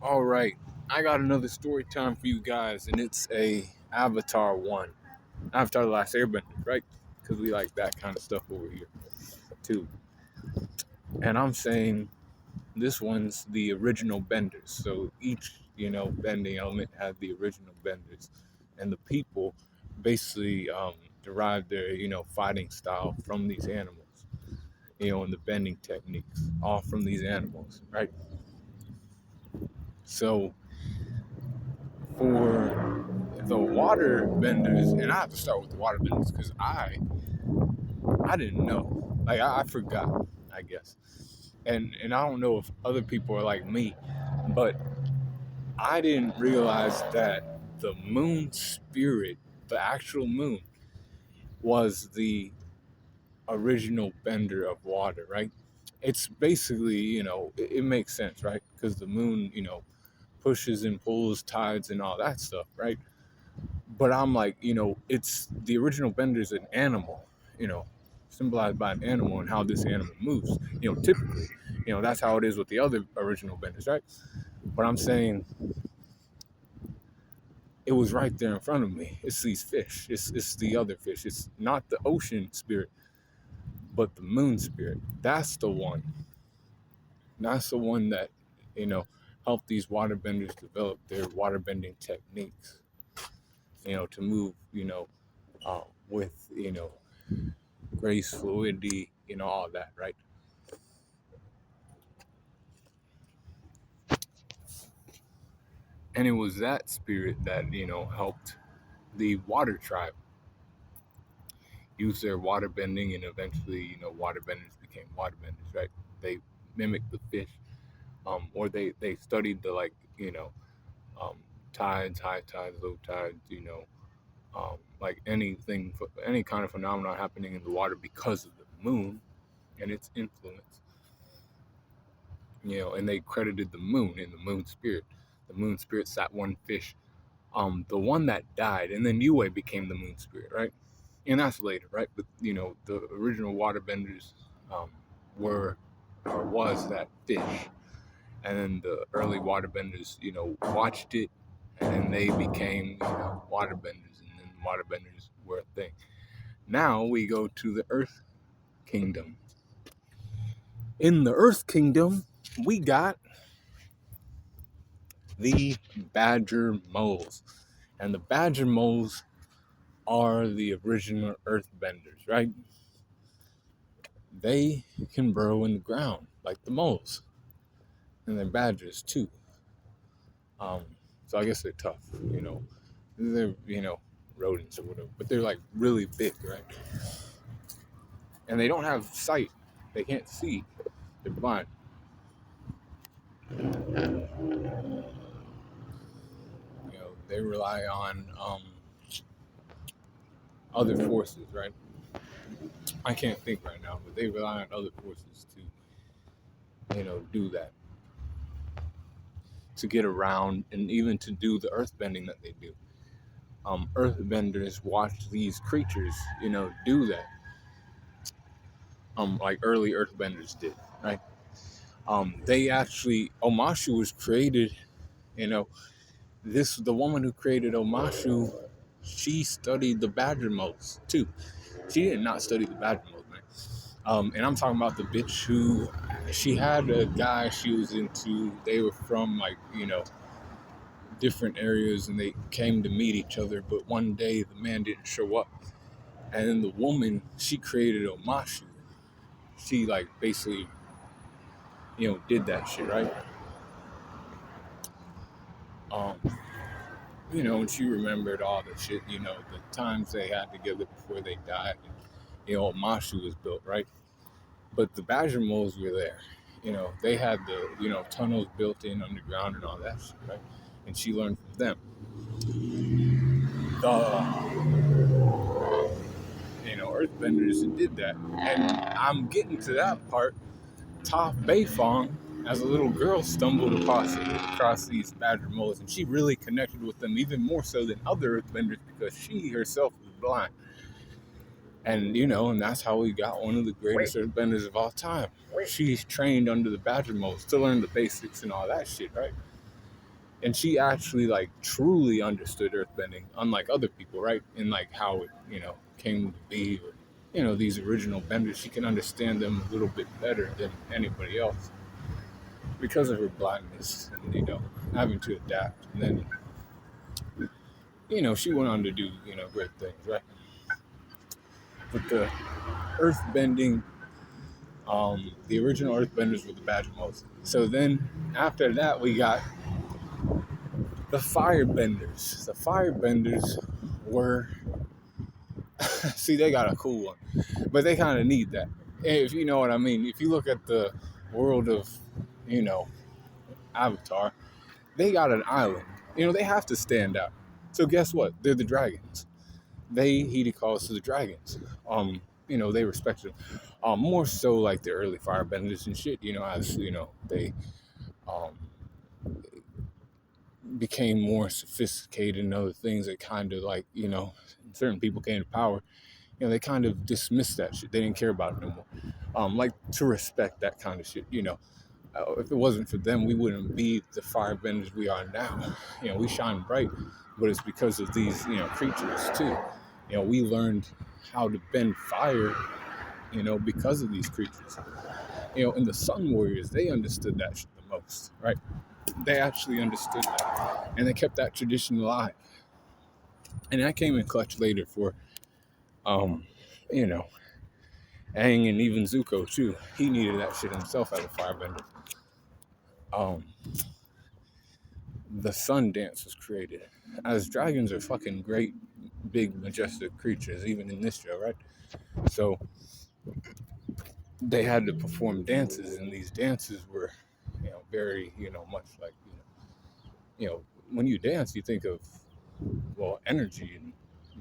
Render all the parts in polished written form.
All right, I got another story time for you guys, and it's a Avatar one, Avatar: The Last Airbender, right? Because we like that kind of stuff over here too. And I'm saying this one's the original benders. So each bending element had the original benders, and the people basically derived their fighting style from these animals, and the bending techniques all from these animals, right? So for the water benders, and I have to start with the water benders because I didn't know. Like I forgot, I guess. And I don't know if other people are like me, but I didn't realize that the moon spirit, the actual moon, was the original bender of water, right? It's basically, it makes sense, right? Because the moon, pushes and pulls tides and all that stuff, right? But I'm like, it's the original bender is an animal, you know, symbolized by an animal and how this animal moves. Typically, that's how it is with the other original benders, right? But I'm saying it was right there in front of me. It's these fish. It's the other fish. It's not the ocean spirit, but the moon spirit. That's the one. That's the one that, you know, helped these waterbenders develop their waterbending techniques, to move, with, grace, fluidity, all that, right? And it was that spirit that, helped the water tribe use their water bending, and eventually, waterbenders became waterbenders, right? They mimicked the fish, or they studied the, like, um, tides, high tides, low tides, like anything, any kind of phenomenon happening in the water because of the moon and its influence, and they credited the moon and the moon spirit. The moon spirit sat one fish, the one that died, and then Yue became the moon spirit, right? And that's later, right? But the original waterbenders um, were or was that fish, and then the early waterbenders, watched it, and then they became, waterbenders, and then waterbenders were a thing. Now we go to the Earth Kingdom. In the Earth Kingdom, we got the Badger Moles, and the Badger Moles are the original Earthbenders, right? They can burrow in the ground like the moles, and they're badgers too. Um, so I guess they're tough, They're rodents or whatever, but they're like really big, right? And they don't have sight; they can't see. They're blind. They rely on other forces, right? I can't think right now, but they rely on other forces to, do that, to get around, and even to do the earthbending that they do. Earthbenders watch these creatures, do that. Like early earthbenders did, right? They actually, Omashu was created, you know, the woman who created Omashu, she studied the badger moles too. She did not study the badger moles, man. And I'm talking about the bitch who, she had a guy she was into. They were from, like, different areas, and they came to meet each other. But one day the man didn't show up, and then the woman, she created Omashu. She, like, basically, did that shit, right? Um, and she remembered all the shit, the times they had together before they died. And, Omashu was built, right? But the badger moles were there. They had the, tunnels built in underground and all that shit, right? And she learned from them. Earthbenders did that. And I'm getting to that part. Toph Beifong, as a little girl, stumbled across these badger moles, and she really connected with them even more so than other earthbenders because she herself was blind. And, and that's how we got one of the greatest earthbenders of all time. She's trained under the badger moles to learn the basics and all that shit, right? And she actually like truly understood earthbending, unlike other people, right? And like how it, came to be, or these original benders. She can understand them a little bit better than anybody else because of her blindness and having to adapt. And then she went on to do great things, right? But the earthbending, the original earthbenders were the badge of Moses. So then after that we got the firebenders. The firebenders were see, they got a cool one, but they kind of need that, if you know what I mean. If you look at the world of you know Avatar, they got an island. They have to stand out. So guess what? They're the dragons. They heeded calls to the dragons. They respected them. More so like the early firebenders and shit. As they um became more sophisticated and other things that kind of like certain people came to power. They kind of dismissed that shit. They didn't care about it no more. Like to respect that kind of shit. If it wasn't for them, we wouldn't be the firebenders we are now. We shine bright, but it's because of these, creatures too. We learned how to bend fire, because of these creatures. And the Sun Warriors, they understood that shit the most, right? They actually understood that, and they kept that tradition alive. And that came in clutch later for, you know, Aang and even Zuko too. He needed that shit himself as a firebender. Um, the sun dance was created. As dragons are fucking great, big, majestic creatures, even in this show, right? So they had to perform dances, and these dances were, very, much like, when you dance, you think of, well, energy and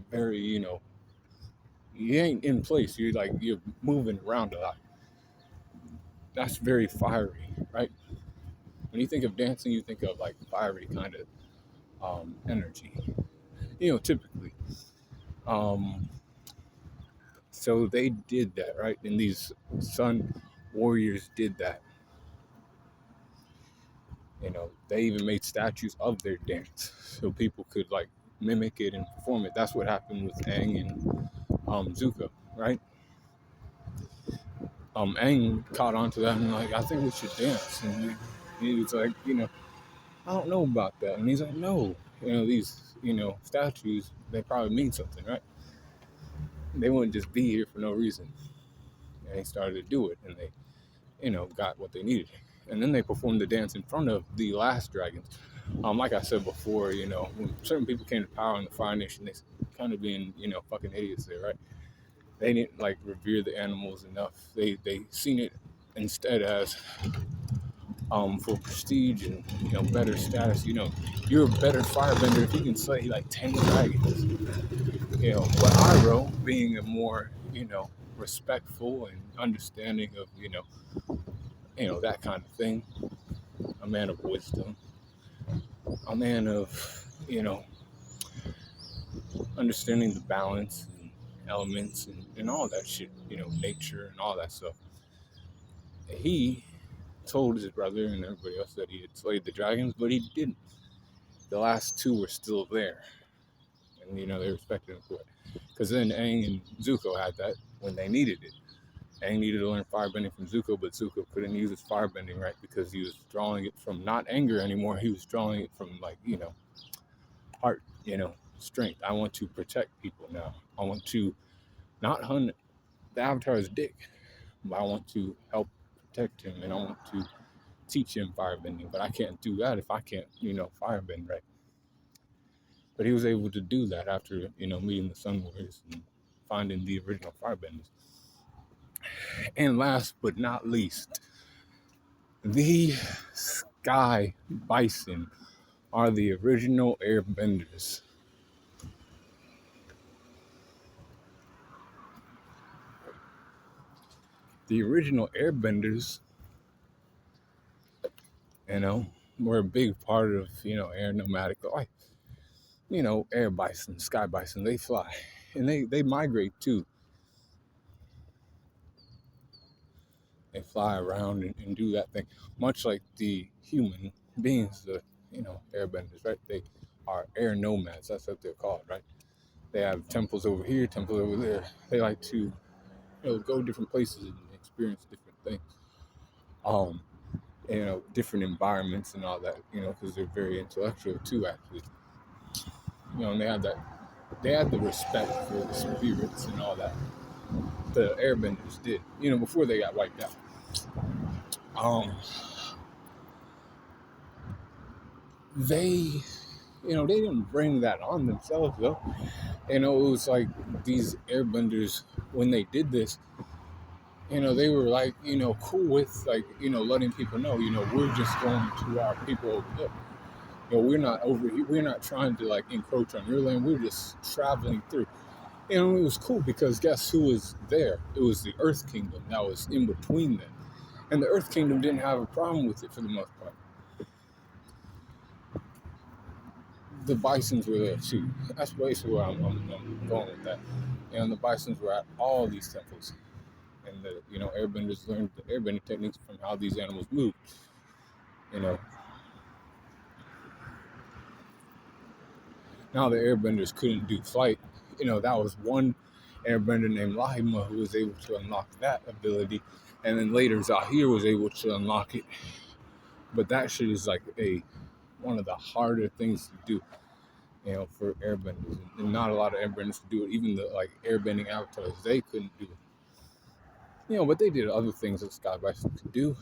very, you ain't in place. You're moving around a lot. That's very fiery, right? When you think of dancing, you think of like fiery kind of energy, typically. Um, so they did that, right? And these sun warriors did that. They even made statues of their dance so people could like mimic it and perform it. That's what happened with Aang and Zuko, right? Aang caught on to that and like, I think we should dance. And he was like, I don't know about that. And he's like, no, these, statues, they probably mean something, right? They wouldn't just be here for no reason. And they started to do it, and they, got what they needed. And then they performed the dance in front of the last dragons. Like I said before, when certain people came to power in the Fire Nation, they kind of being, fucking idiots there, right? They didn't like revere the animals enough. They seen it instead as for prestige and better status. You're a better firebender if you can slay like 10 dragons. But Iroh, being a more respectful and understanding of that kind of thing, a man of wisdom, a man of understanding the balance and elements and all that shit, nature and all that stuff. He told his brother and everybody else that he had slayed the dragons, but he didn't. The last two were still there, and they respected him for it. Because then Aang and Zuko had that when they needed it. Aang needed to learn firebending from Zuko, but Zuko couldn't use his firebending right because he was drawing it from not anger anymore. He was drawing it from like heart, strength. I want to protect people now. I want to not hunt the Avatar's dick, but I want to help protect him, and I want to teach him firebending. But I can't do that if I can't, firebend right. But he was able to do that after, meeting the Sun Warriors and finding the original firebenders. And last but not least, the Sky Bison are the original airbenders. The original airbenders, were a big part of, air nomadic life. Air bison, sky bison, they fly. And they migrate too. They fly around and do that thing. Much like the human beings, the airbenders, right? They are air nomads. That's what they're called, right? They have temples over here, temples over there. They like to, go different places and experience different things. Um, different environments and all that, because they're very intellectual too, actually. And they had the respect for the spirits and all that. The airbenders did, before they got wiped out. Um, they, they didn't bring that on themselves though. It was like these airbenders, when they did this, they were like, cool with like, letting people know, we're just going to our people over there. We're not over here. We're not trying to like encroach on your land. We're just traveling through. It was cool because guess who was there? It was the Earth Kingdom that was in between them. And the Earth Kingdom didn't have a problem with it for the most part. The Bisons were there too. That's basically where I'm going with that. The Bisons were at all these temples. And the airbenders learned the airbending techniques from how these animals move. Now the airbenders couldn't do flight. That was one airbender named Lahima who was able to unlock that ability, and then later Zahir was able to unlock it. But that shit is like one of the harder things to do, for airbenders, and not a lot of airbenders could do it. Even the like airbending avatars, they couldn't do it. But they did other things that Sky Bison could do.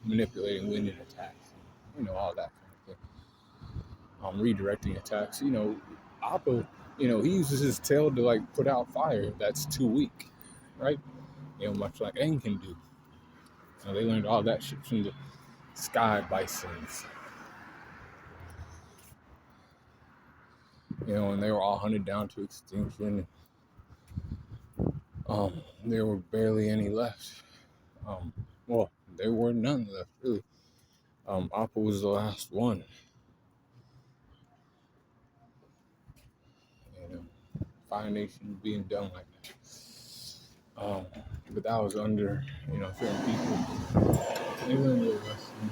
Manipulating wind and attacks, all that kind of thing. Redirecting attacks. Appa, he uses his tail to like put out fire that's too weak, right? Much like Aang can do. They learned all that shit from the Sky Bisons. And they were all hunted down to extinction. There were barely any left. Well, there were none left, really. Appa was the last one. Fire Nation being done like that. But that was under, certain people. They learned their lesson,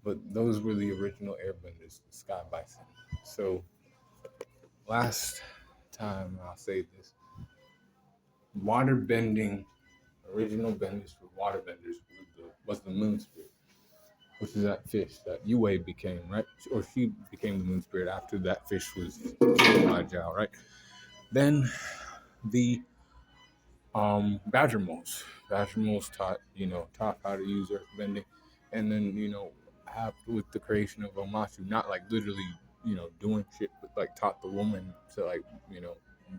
But those were the original airbenders, the Sky Bison. So, last time I'll say this. Water bending, original benders for water benders was the moon spirit, which is that fish that Yue became, right? Or she became the moon spirit after that fish was killed by Zhao, right? Then the badger moles. Badger moles taught how to use earth bending, and then with the creation of Omatsu, not like literally doing shit, but like taught the woman to like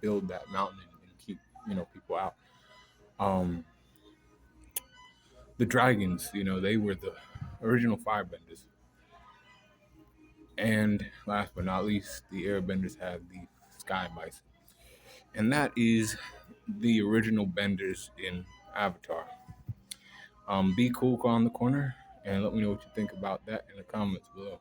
build that mountain and keep people out. The dragons, they were the original firebenders. And last but not least, the airbenders had the sky bison. And that is the original benders in Avatar. Be cool on the corner and let me know what you think about that in the comments below.